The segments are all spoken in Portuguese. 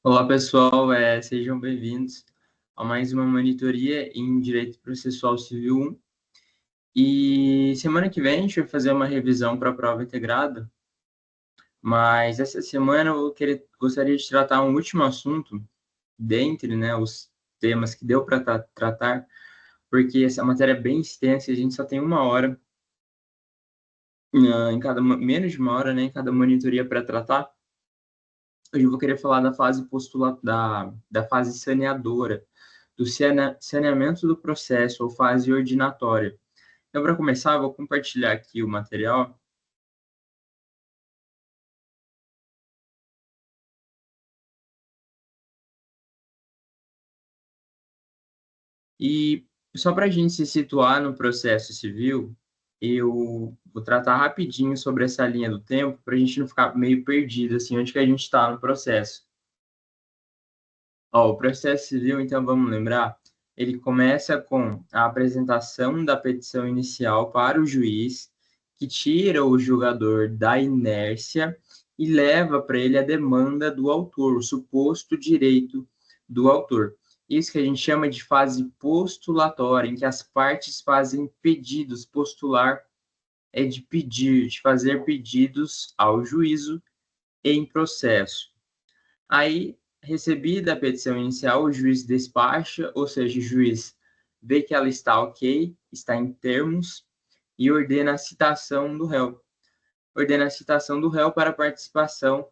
Olá, pessoal, sejam bem-vindos a mais uma monitoria em Direito Processual Civil 1. E semana que vem a gente vai fazer uma revisão para a prova integrada, mas essa semana gostaria de tratar um último assunto dentre, né, os temas que deu para tratar, porque essa matéria é bem extensa e a gente só tem uma hora, menos de uma hora, né, em cada monitoria para tratar. Hoje eu vou querer falar da fase da fase saneadora, do saneamento do processo ou fase ordinatória. Então, para começar, eu vou compartilhar aqui o material. E só para a gente se situar no processo civil, eu vou tratar rapidinho sobre essa linha do tempo, para a gente não ficar meio perdido, assim, onde que a gente está no processo. Ó, o processo civil, então, vamos lembrar, ele começa com a apresentação da petição inicial para o juiz, que tira o julgador da inércia e leva para ele a demanda do autor, o suposto direito do autor. Isso que a gente chama de fase postulatória, em que as partes fazem pedidos. Postular é de pedir, de fazer pedidos ao juízo em processo. Aí, recebida a petição inicial, o juiz despacha, ou seja, o juiz vê que ela está ok, está em termos, e ordena a citação do réu. Ordena a citação do réu para participação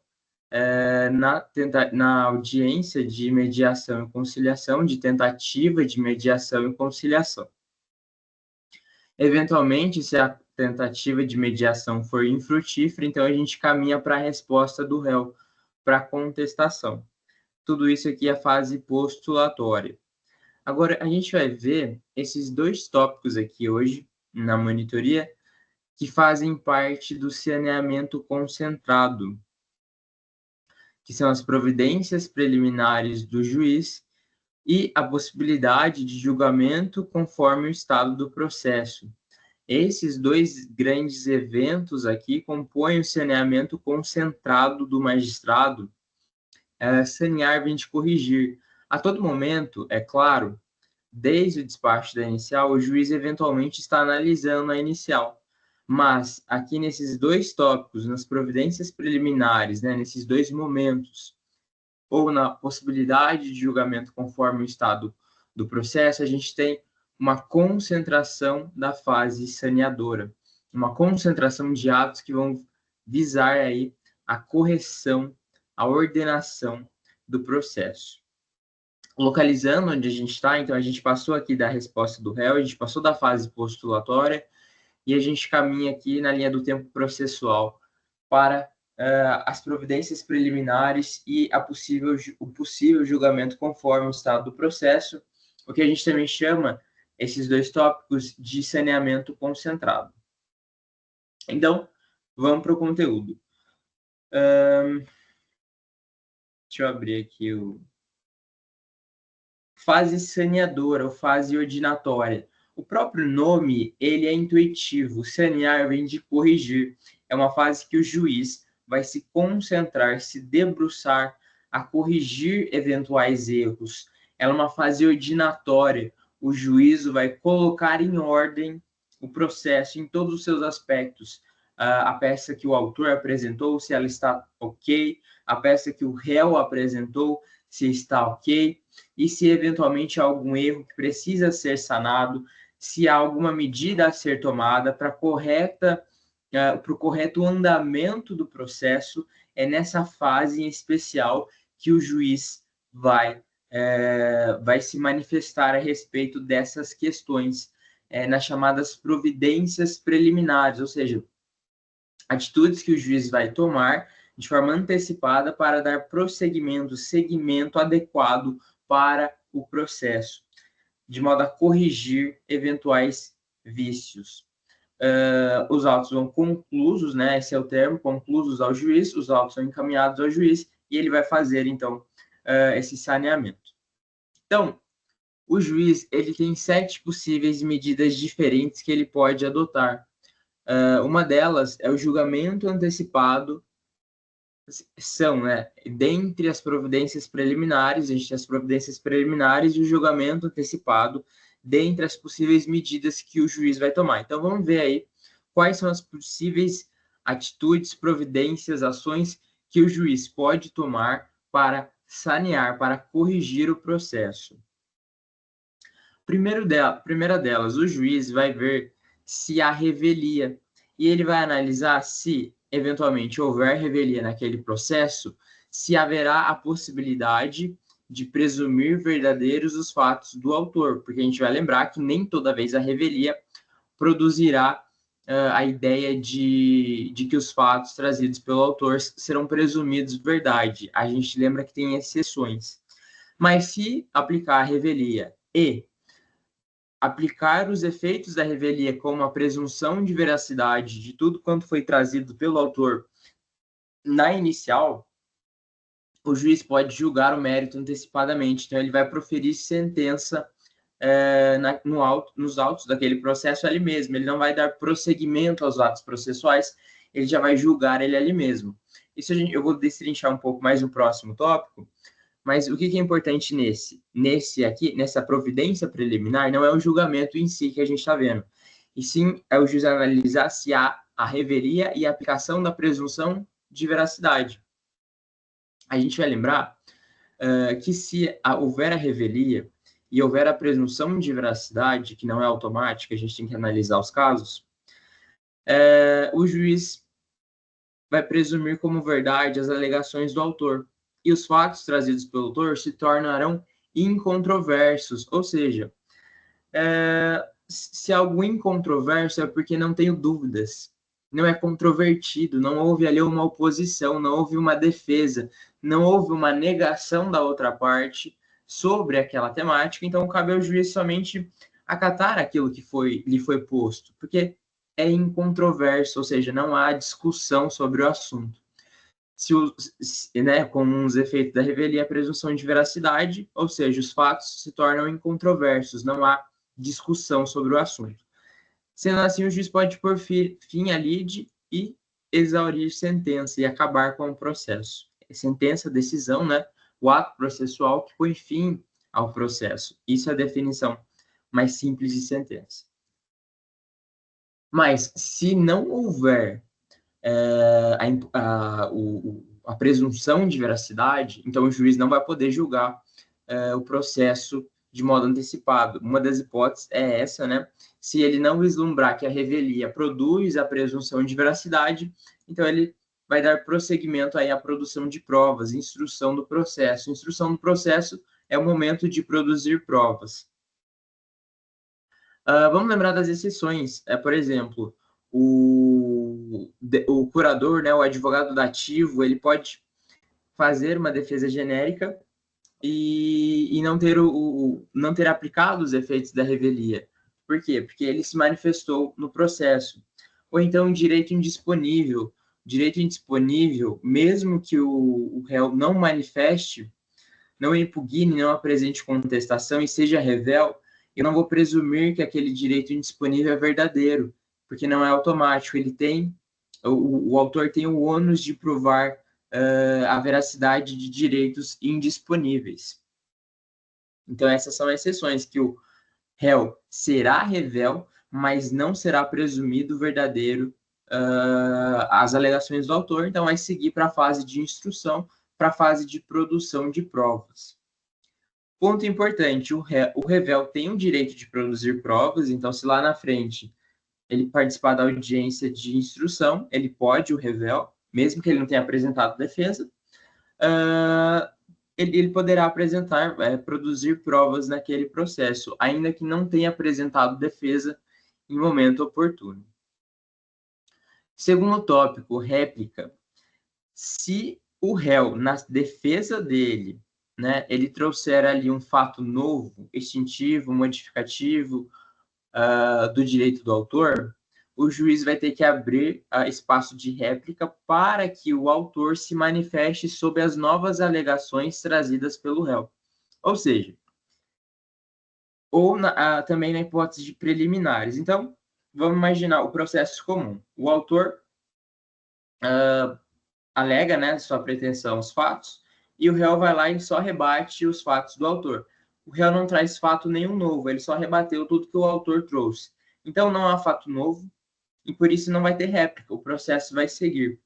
na audiência de mediação e conciliação, de tentativa de mediação e conciliação. Eventualmente, se a tentativa de mediação for infrutífera, então a gente caminha para a resposta do réu, para a contestação. Tudo isso aqui é a fase postulatória. Agora, a gente vai ver esses dois tópicos aqui hoje, na monitoria, que fazem parte do saneamento concentrado, que são as providências preliminares do juiz e a possibilidade de julgamento conforme o estado do processo. Esses dois grandes eventos aqui compõem o saneamento concentrado do magistrado. Sanear vem de corrigir. A todo momento, é claro, desde o despacho da inicial, o juiz eventualmente está analisando a inicial. Mas aqui nesses dois tópicos, nas providências preliminares, né, nesses dois momentos, ou na possibilidade de julgamento conforme o estado do processo, a gente tem uma concentração da fase saneadora, uma concentração de atos que vão visar aí a correção, a ordenação do processo. Localizando onde a gente está, então a gente passou aqui da resposta do réu, a gente passou da fase postulatória e a gente caminha aqui na linha do tempo processual para as providências preliminares e o possível julgamento conforme o estado do processo, o que a gente também chama esses dois tópicos de saneamento concentrado. Então, vamos para o conteúdo. Deixa eu abrir aqui o fase saneadora ou fase ordinatória. O próprio nome, ele é intuitivo. Sanear vem de corrigir. É uma fase que o juiz vai se concentrar, se debruçar a corrigir eventuais erros. Ela é uma fase ordinatória. O juízo vai colocar em ordem o processo em todos os seus aspectos. A peça que o autor apresentou, se ela está ok. A peça que o réu apresentou, se está ok. E se eventualmente há algum erro que precisa ser sanado, se há alguma medida a ser tomada para o correto andamento do processo, é nessa fase em especial que o juiz vai se manifestar a respeito dessas questões, nas chamadas providências preliminares, ou seja, atitudes que o juiz vai tomar de forma antecipada para dar prosseguimento, seguimento adequado para o processo, de modo a corrigir eventuais vícios. Os autos vão conclusos, né? Esse é o termo, conclusos ao juiz, os autos são encaminhados ao juiz e ele vai fazer, então, esse saneamento. Então, o juiz ele tem 7 possíveis medidas diferentes que ele pode adotar. Uma delas é o julgamento antecipado são, né, dentre as providências preliminares, a gente tem as providências preliminares e o julgamento antecipado, dentre as possíveis medidas que o juiz vai tomar. Então, vamos ver aí quais são as possíveis atitudes, providências, ações que o juiz pode tomar para sanear, para corrigir o processo. Primeira delas, o juiz vai ver se há revelia e ele vai analisar se, eventualmente, houver revelia naquele processo, se haverá a possibilidade de presumir verdadeiros os fatos do autor, porque a gente vai lembrar que nem toda vez a revelia produzirá a ideia de que os fatos trazidos pelo autor serão presumidos verdade. A gente lembra que tem exceções. Mas se aplicar a revelia e aplicar os efeitos da revelia como a presunção de veracidade de tudo quanto foi trazido pelo autor na inicial, o juiz pode julgar o mérito antecipadamente. Então, ele vai proferir sentença nos autos daquele processo ali mesmo. Ele não vai dar prosseguimento aos atos processuais, ele já vai julgar ele ali mesmo. Isso eu vou destrinchar um pouco mais no próximo tópico, mas o que é importante nessa providência preliminar, não é o julgamento em si que a gente está vendo, e sim é o juiz analisar se há a revelia e a aplicação da presunção de veracidade. A gente vai lembrar que se houver a revelia e houver a presunção de veracidade, que não é automática, a gente tem que analisar os casos, o juiz vai presumir como verdade as alegações do autor, e os fatos trazidos pelo autor se tornarão incontroversos, ou seja, se algo incontroverso é porque não tenho dúvidas, não é controvertido, não houve ali uma oposição, não houve uma defesa, não houve uma negação da outra parte sobre aquela temática, então cabe ao juiz somente acatar aquilo que lhe foi posto, porque é incontroverso, ou seja, não há discussão sobre o assunto. Com os efeitos da revelia, a presunção de veracidade, ou seja, os fatos se tornam incontroversos, não há discussão sobre o assunto. Sendo assim, o juiz pode pôr fim à lide e exaurir sentença e acabar com o processo. Sentença, decisão, né? O ato processual que põe fim ao processo. Isso é a definição mais simples de sentença. Mas, se não houver a presunção de veracidade, então o juiz não vai poder julgar o processo de modo antecipado. Uma das hipóteses é essa, né? Se ele não vislumbrar que a revelia produz a presunção de veracidade, então ele vai dar prosseguimento aí à produção de provas, instrução do processo. Instrução do processo é o momento de produzir provas. Vamos lembrar das exceções. Por exemplo, o curador, né, o advogado dativo, ele pode fazer uma defesa genérica e não ter aplicado os efeitos da revelia. Por quê? Porque ele se manifestou no processo. Ou então, direito indisponível. Direito indisponível, mesmo que o réu não manifeste, não impugne, não apresente contestação e seja revel, eu não vou presumir que aquele direito indisponível é verdadeiro, porque não é automático. O autor tem o ônus de provar a veracidade de direitos indisponíveis. Então, essas são exceções que o réu será revel, mas não será presumido verdadeiro as alegações do autor, então vai seguir para a fase de instrução, para a fase de produção de provas. Ponto importante, o revel tem o direito de produzir provas, então se lá na frente ele participar da audiência de instrução, ele pode, o revel, mesmo que ele não tenha apresentado defesa, ele poderá produzir provas naquele processo, ainda que não tenha apresentado defesa em momento oportuno. Segundo tópico, réplica. Se o réu, na defesa dele, né, ele trouxer ali um fato novo, extintivo, modificativo do direito do autor, o juiz vai ter que abrir espaço de réplica para que o autor se manifeste sobre as novas alegações trazidas pelo réu. Ou seja, também na hipótese de preliminares. Então, vamos imaginar o processo comum. O autor alega, né, sua pretensão aos fatos, e o réu vai lá e só rebate os fatos do autor. O réu não traz fato nenhum novo, ele só rebateu tudo que o autor trouxe. Então, não há fato novo, e por isso não vai ter réplica, o processo vai seguir.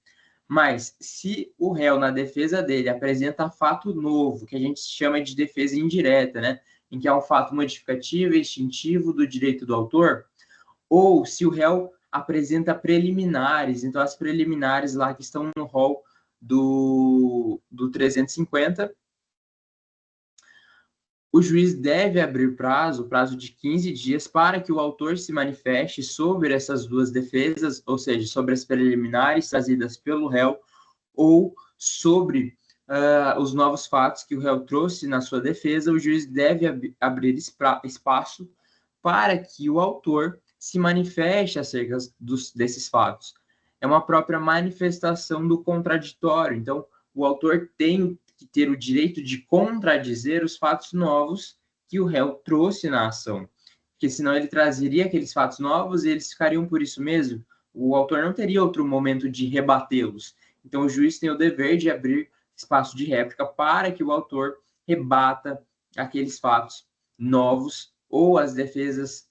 Mas, se o réu, na defesa dele, apresenta fato novo, que a gente chama de defesa indireta, né, em que é um fato modificativo e extintivo do direito do autor, ou se o réu apresenta preliminares, então as preliminares lá que estão no rol do 350, o juiz deve abrir prazo de 15 dias para que o autor se manifeste sobre essas duas defesas, ou seja, sobre as preliminares trazidas pelo réu ou sobre os novos fatos que o réu trouxe na sua defesa. O juiz deve abrir espaço para que o autor se manifeste acerca desses fatos. É uma própria manifestação do contraditório. Então, o autor tem que ter o direito de contradizer os fatos novos que o réu trouxe na ação, porque senão ele trazeria aqueles fatos novos e eles ficariam por isso mesmo. O autor não teria outro momento de rebatê-los. Então, o juiz tem o dever de abrir espaço de réplica para que o autor rebata aqueles fatos novos ou as defesas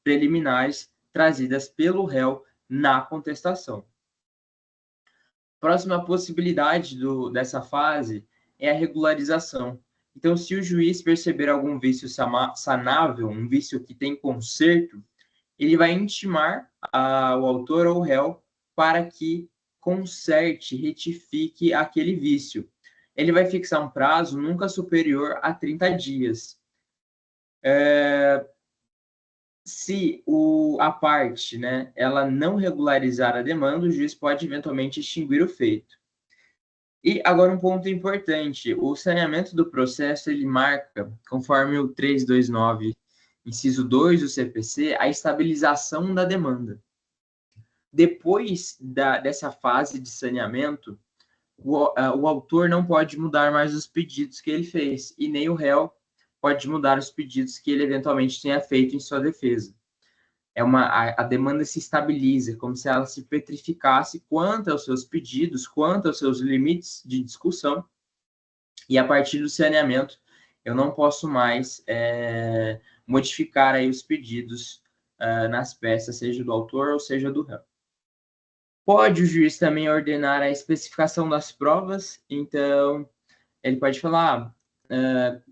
preliminares trazidas pelo réu na contestação. Próxima possibilidade dessa fase é a regularização. Então, se o juiz perceber algum vício sanável, um vício que tem conserto, ele vai intimar o autor ou o réu para que conserte, retifique aquele vício. Ele vai fixar um prazo nunca superior a 30 dias. Se a parte, né, ela não regularizar a demanda, o juiz pode eventualmente extinguir o feito. E agora um ponto importante, o saneamento do processo, ele marca, conforme o 329, inciso 2 do CPC, a estabilização da demanda. Depois dessa fase de saneamento, o autor não pode mudar mais os pedidos que ele fez, e nem o réu pode mudar os pedidos que ele eventualmente tenha feito em sua defesa. A demanda se estabiliza, como se ela se petrificasse quanto aos seus pedidos, quanto aos seus limites de discussão, e a partir do saneamento, eu não posso mais modificar aí os pedidos nas peças, seja do autor ou seja do réu. Pode o juiz também ordenar a especificação das provas, então ele pode falar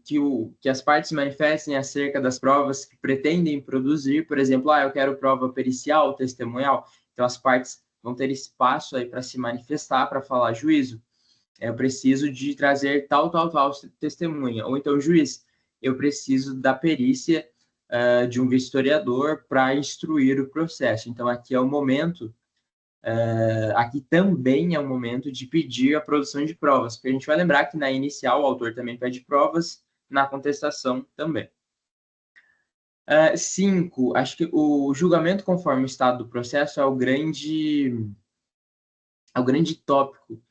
que as partes manifestem acerca das provas que pretendem produzir, por exemplo, eu quero prova pericial, testemunhal, então as partes vão ter espaço aí para se manifestar, para falar, juízo, eu preciso de trazer tal testemunha, ou então, juiz, eu preciso da perícia de um vistoriador para instruir o processo. Então, aqui é o momento, aqui também é o momento de pedir a produção de provas, porque a gente vai lembrar que na inicial o autor também pede provas, na contestação também. 5, acho que o julgamento conforme o estado do processo é o grande tópico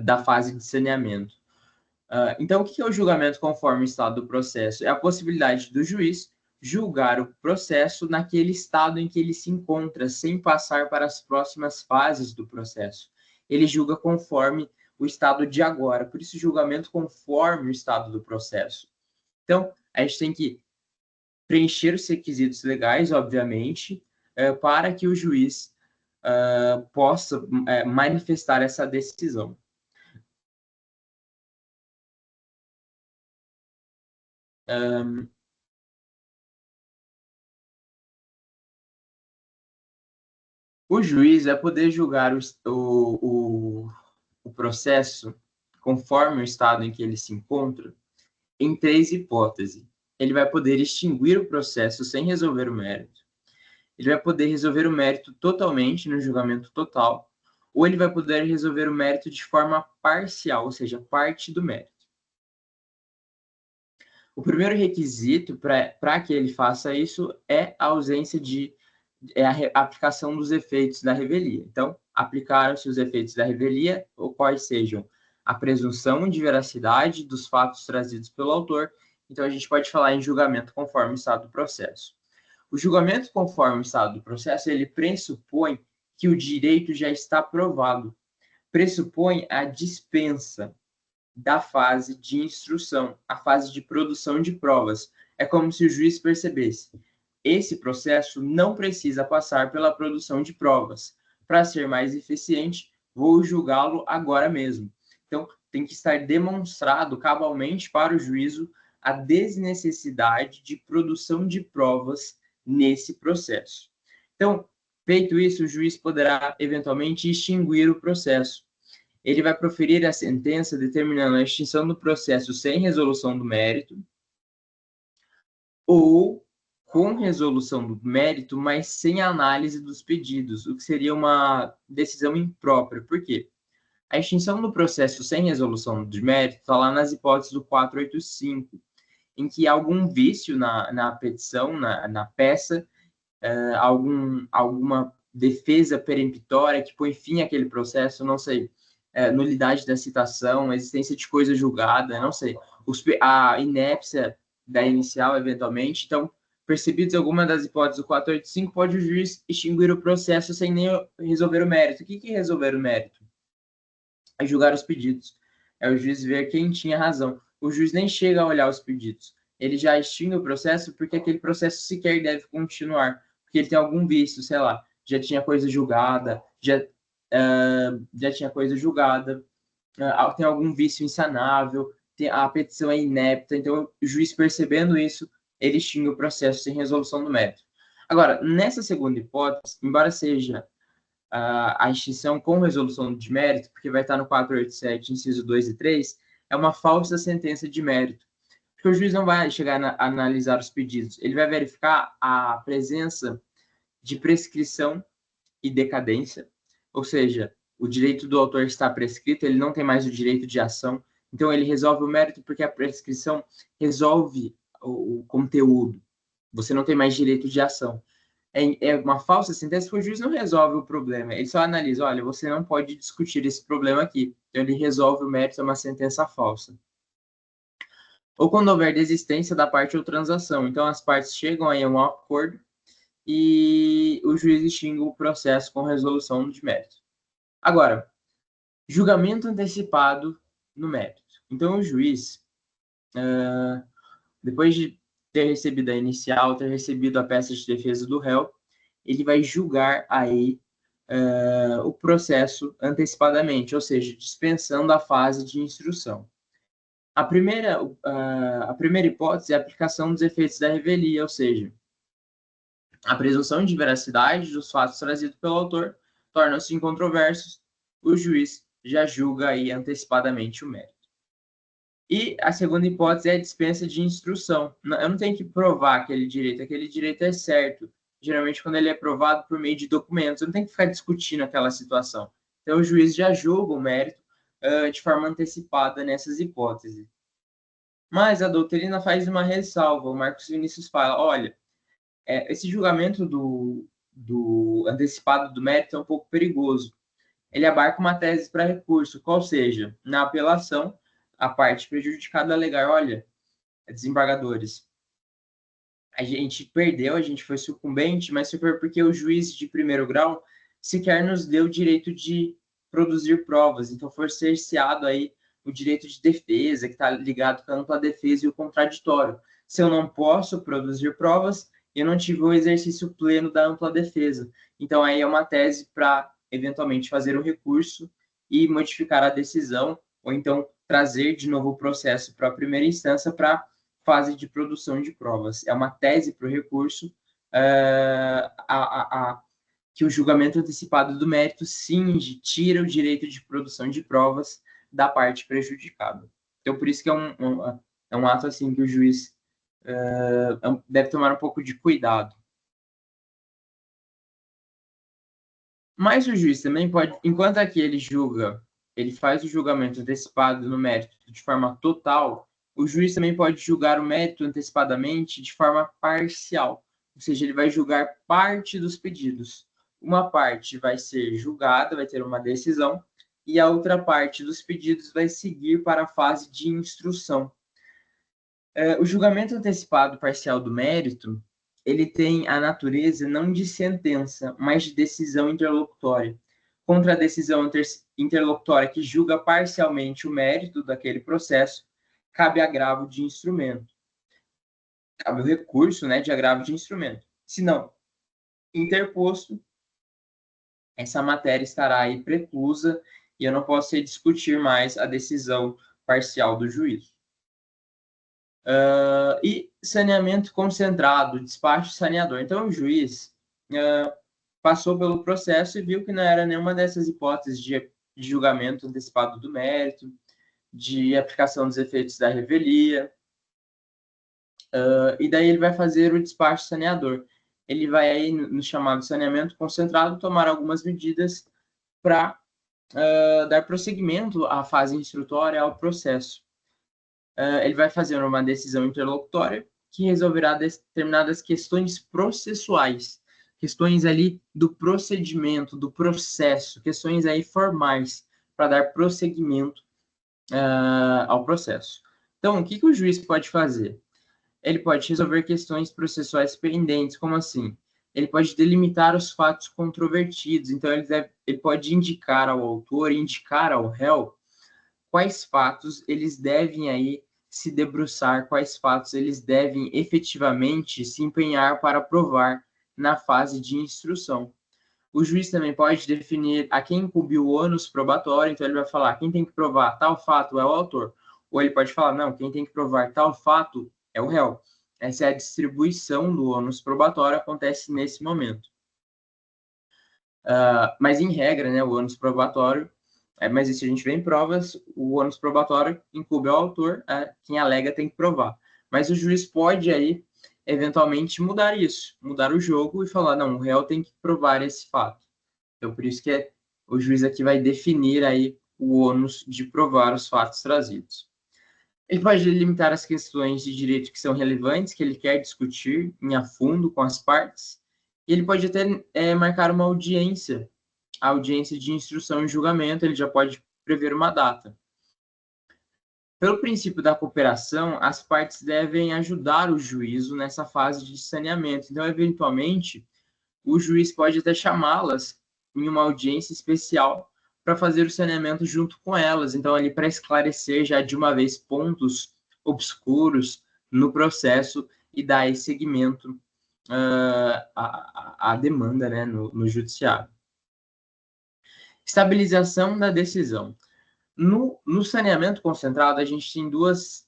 da fase de saneamento. Então, o que é o julgamento conforme o estado do processo? É a possibilidade do juiz julgar o processo naquele estado em que ele se encontra, sem passar para as próximas fases do processo. Ele julga conforme o estado de agora, por isso julgamento conforme o estado do processo. Então, a gente tem que preencher os requisitos legais, obviamente, para que o juiz possa manifestar essa decisão. O juiz vai poder julgar o processo conforme o estado em que ele se encontra em 3 hipóteses. Ele vai poder extinguir o processo sem resolver o mérito. Ele vai poder resolver o mérito totalmente no julgamento total, ou ele vai poder resolver o mérito de forma parcial, ou seja, parte do mérito. O primeiro requisito para que ele faça isso é a ausência a aplicação dos efeitos da revelia. Então, aplicaram-se os efeitos da revelia, ou quais sejam a presunção de veracidade dos fatos trazidos pelo autor. Então, a gente pode falar em julgamento conforme o estado do processo. O julgamento conforme o estado do processo, ele pressupõe que o direito já está provado. pressupõe a dispensa da fase de instrução, a fase de produção de provas. É como se o juiz percebesse: esse processo não precisa passar pela produção de provas. Para ser mais eficiente, vou julgá-lo agora mesmo. Então, tem que estar demonstrado cabalmente para o juízo a desnecessidade de produção de provas nesse processo. Então, feito isso, o juiz poderá eventualmente extinguir o processo. Ele vai proferir a sentença determinando a extinção do processo sem resolução do mérito ou com resolução do mérito, mas sem análise dos pedidos, o que seria uma decisão imprópria. Por quê? A extinção do processo sem resolução de mérito está lá nas hipóteses do 485, em que há algum vício na petição, na peça, alguma defesa peremptória que põe fim àquele processo, não sei, nulidade da citação, existência de coisa julgada, não sei, a inépcia da inicial, eventualmente. Então, percebidos alguma das hipóteses do 485, pode o juiz extinguir o processo sem nem resolver o mérito. O que é resolver o mérito? É julgar os pedidos. É o juiz ver quem tinha razão. O juiz nem chega a olhar os pedidos. Ele já extingue o processo porque aquele processo sequer deve continuar. Porque ele tem algum vício, sei lá, já tinha coisa julgada, já tinha coisa julgada, tem algum vício insanável, a petição é inepta. Então, o juiz percebendo isso, ele extingue o processo sem resolução do mérito. Agora, nessa segunda hipótese, embora seja a extinção com resolução de mérito, porque vai estar no 487, inciso 2 e 3, é uma falsa sentença de mérito. Porque o juiz não vai chegar a analisar os pedidos, ele vai verificar a presença de prescrição e decadência, ou seja, o direito do autor está prescrito, ele não tem mais o direito de ação, então ele resolve o mérito porque a prescrição resolve o conteúdo, você não tem mais direito de ação. É uma falsa sentença porque o juiz não resolve o problema, ele só analisa: olha, você não pode discutir esse problema aqui, então ele resolve o mérito, é uma sentença falsa. Ou quando houver desistência da parte ou transação, então as partes chegam aí a um acordo e o juiz extingue o processo com resolução de mérito. Agora, julgamento antecipado no mérito. Então, o juiz, depois de ter recebido a inicial, ter recebido a peça de defesa do réu, ele vai julgar aí o processo antecipadamente, ou seja, dispensando a fase de instrução. A primeira hipótese é a aplicação dos efeitos da revelia, ou seja, a presunção de veracidade dos fatos trazidos pelo autor tornam-se incontroversos, o juiz já julga aí antecipadamente o mérito. E a segunda hipótese é a dispensa de instrução. Eu não tenho que provar aquele direito é certo. Geralmente, quando ele é provado por meio de documentos, eu não tenho que ficar discutindo aquela situação. Então, o juiz já julga o mérito de forma antecipada nessas hipóteses. Mas a doutrina faz uma ressalva. O Marcos Vinícius fala: olha, esse julgamento do antecipado do mérito é um pouco perigoso. Ele abarca uma tese para recurso, qual seja, na apelação, a parte prejudicada alegar: olha, desembargadores, a gente perdeu, a gente foi sucumbente, mas foi porque o juiz de primeiro grau sequer nos deu o direito de produzir provas, então foi cerceado aí o direito de defesa, que está ligado com a ampla defesa e o contraditório. Se eu não posso produzir provas, eu não tive o exercício pleno da ampla defesa. Então, aí é uma tese para, eventualmente, fazer o recurso e modificar a decisão, ou então trazer de novo o processo para a primeira instância para fase de produção de provas. É uma tese para o recurso que o julgamento antecipado do mérito cinge, tira o direito de produção de provas da parte prejudicada. Então, por isso que é um ato assim que o juiz deve tomar um pouco de cuidado. Mas o juiz também pode, enquanto aqui ele faz o julgamento antecipado no mérito de forma total, o juiz também pode julgar o mérito antecipadamente de forma parcial, ou seja, ele vai julgar parte dos pedidos. Uma parte vai ser julgada, vai ter uma decisão, e a outra parte dos pedidos vai seguir para a fase de instrução. O julgamento antecipado parcial do mérito, ele tem a natureza não de sentença, mas de decisão interlocutória. contra a decisão interlocutória que julga parcialmente o mérito daquele processo, cabe agravo de instrumento. Cabe o recurso, né, de agravo de instrumento. Se não interposto, essa matéria estará aí preclusa e eu não posso discutir mais a decisão parcial do juízo. E saneamento concentrado, despacho saneador. Então, o juiz passou pelo processo e viu que não era nenhuma dessas hipóteses de julgamento antecipado do mérito, de aplicação dos efeitos da revelia, e daí ele vai fazer o despacho saneador. Ele vai aí, no chamado saneamento concentrado, tomar algumas medidas para dar prosseguimento à fase instrutória, ao processo. Ele vai fazer uma decisão interlocutória que resolverá determinadas questões processuais, questões ali do procedimento, do processo, questões aí formais, para dar prosseguimento ao processo. Então, o que o juiz pode fazer? Ele pode resolver questões processuais pendentes, como assim? Ele pode delimitar os fatos controvertidos, então ele pode indicar ao autor, indicar ao réu, quais fatos eles devem aí se debruçar, quais fatos eles devem efetivamente se empenhar para provar na fase de instrução. O juiz também pode definir a quem incumbiu o ônus probatório, então ele vai falar, quem tem que provar tal fato é o autor. Ou ele pode falar, não, quem tem que provar tal fato é o réu. Essa é a distribuição do ônus probatório, acontece nesse momento. Mas, em regra, né, o ônus probatório, mas isso a gente vê em provas, o ônus probatório incumbe ao autor, quem alega tem que provar. Mas o juiz pode aí, eventualmente, mudar isso, mudar o jogo e falar, não, o réu tem que provar esse fato. Então, por isso que o juiz aqui vai definir aí o ônus de provar os fatos trazidos. Ele pode delimitar as questões de direito que são relevantes, que ele quer discutir em a fundo com as partes, e ele pode até marcar uma audiência, a audiência de instrução e julgamento, ele já pode prever uma data. Pelo princípio da cooperação, as partes devem ajudar o juízo nessa fase de saneamento. Então, eventualmente, o juiz pode até chamá-las em uma audiência especial para fazer o saneamento junto com elas. Então, ali para esclarecer já de uma vez pontos obscuros no processo e dar esse seguimento à demanda, né, no judiciário. Estabilização da decisão. No saneamento concentrado, a gente tem duas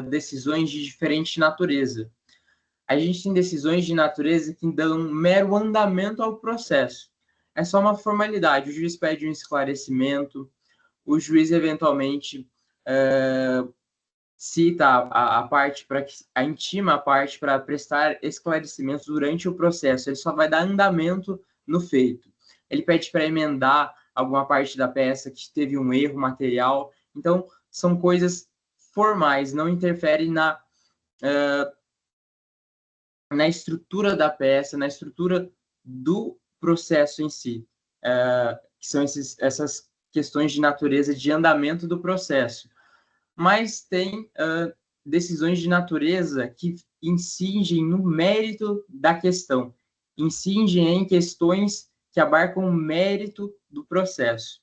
decisões de diferente natureza. A gente tem decisões de natureza que dão um mero andamento ao processo. É só uma formalidade. O juiz pede um esclarecimento, o juiz eventualmente cita a parte intima a parte para prestar esclarecimentos durante o processo. Ele só vai dar andamento no feito. Ele pede para emendar alguma parte da peça que teve um erro material. Então, são coisas formais, não interferem na estrutura da peça, na estrutura do processo em si, que são essas questões de natureza de andamento do processo. Mas tem decisões de natureza que incidem no mérito da questão, incidem em questões que abarcam o mérito do processo.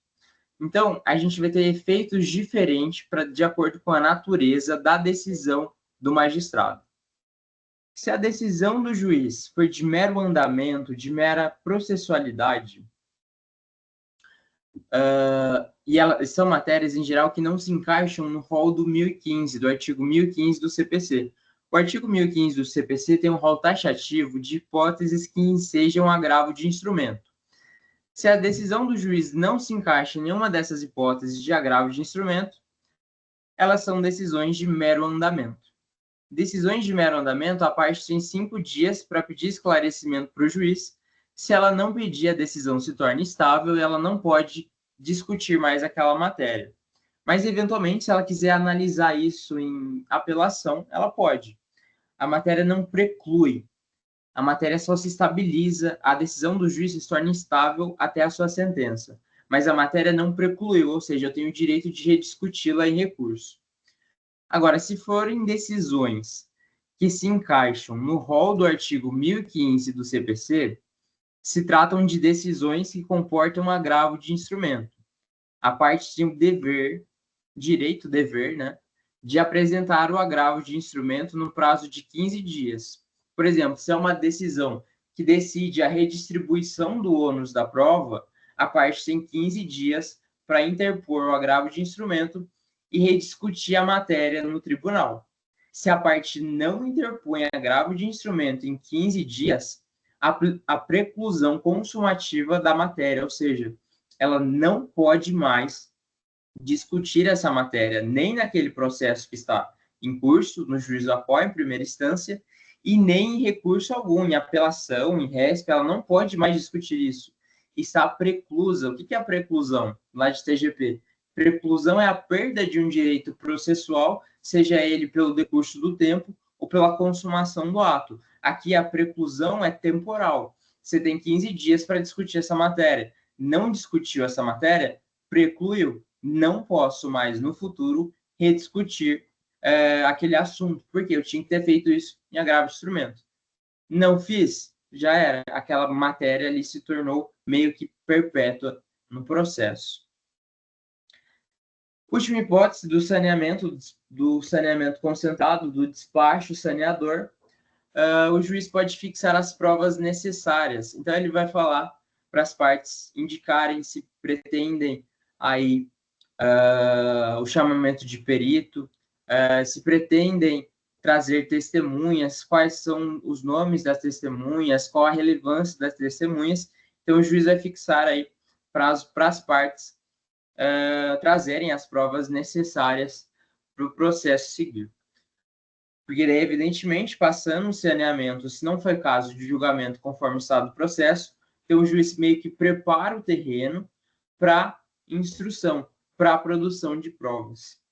Então, a gente vai ter efeitos diferentes de acordo com a natureza da decisão do magistrado. Se a decisão do juiz for de mero andamento, de mera processualidade, e são matérias, em geral, que não se encaixam no rol do 1015, do artigo 1015 do CPC. O artigo 1015 do CPC tem um rol taxativo de hipóteses que ensejam agravo de instrumento. Se a decisão do juiz não se encaixa em nenhuma dessas hipóteses de agravo de instrumento, elas são decisões de mero andamento. Decisões de mero andamento, a parte tem 5 dias para pedir esclarecimento para o juiz. Se ela não pedir, a decisão se torna estável e ela não pode discutir mais aquela matéria. Mas, eventualmente, se ela quiser analisar isso em apelação, ela pode. A matéria não preclui. A matéria só se estabiliza, a decisão do juiz se torna instável até a sua sentença. Mas a matéria não precluiu, ou seja, eu tenho o direito de rediscuti-la em recurso. Agora, se forem decisões que se encaixam no rol do artigo 1015 do CPC, se tratam de decisões que comportam um agravo de instrumento. A parte tem o dever, direito-dever, né, de apresentar o agravo de instrumento no prazo de 15 dias. Por exemplo, se é uma decisão que decide a redistribuição do ônus da prova, a parte tem 15 dias para interpor o agravo de instrumento e rediscutir a matéria no tribunal. Se a parte não interpõe agravo de instrumento em 15 dias, a preclusão consumativa da matéria, ou seja, ela não pode mais discutir essa matéria nem naquele processo que está em curso, no juízo apoio, em primeira instância, e nem em recurso algum, em apelação, em RESP, ela não pode mais discutir isso. Está preclusa. O que é a preclusão lá de TGP? Preclusão é a perda de um direito processual, seja ele pelo decurso do tempo ou pela consumação do ato. Aqui a preclusão é temporal. Você tem 15 dias para discutir essa matéria. Não discutiu essa matéria, precluiu. Não posso mais, no futuro, rediscutir aquele assunto, porque eu tinha que ter feito isso em agravo de instrumento. Não fiz, já era. Aquela matéria ali se tornou meio que perpétua no processo. Última hipótese do saneamento concentrado, do despacho saneador. O juiz pode fixar as provas necessárias. Então, ele vai falar para as partes indicarem se pretendem aí o chamamento de perito, se pretendem trazer testemunhas, quais são os nomes das testemunhas, qual a relevância das testemunhas. Então, o juiz vai fixar aí prazo para as partes trazerem as provas necessárias para o processo seguir. Porque, evidentemente, passando o saneamento, se não foi caso de julgamento conforme o estado do processo, então o juiz meio que prepara o terreno para instrução, para a produção de provas.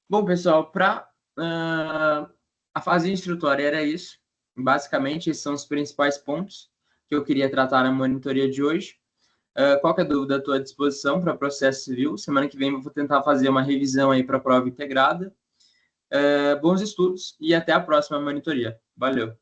Bom, pessoal, para a fase instrutória era isso. Basicamente, esses são os principais pontos que eu queria tratar na monitoria de hoje. Qualquer dúvida, estou à disposição para processo civil. Semana que vem eu vou tentar fazer uma revisão aí para a prova integrada. Bons estudos e até a próxima monitoria. Valeu!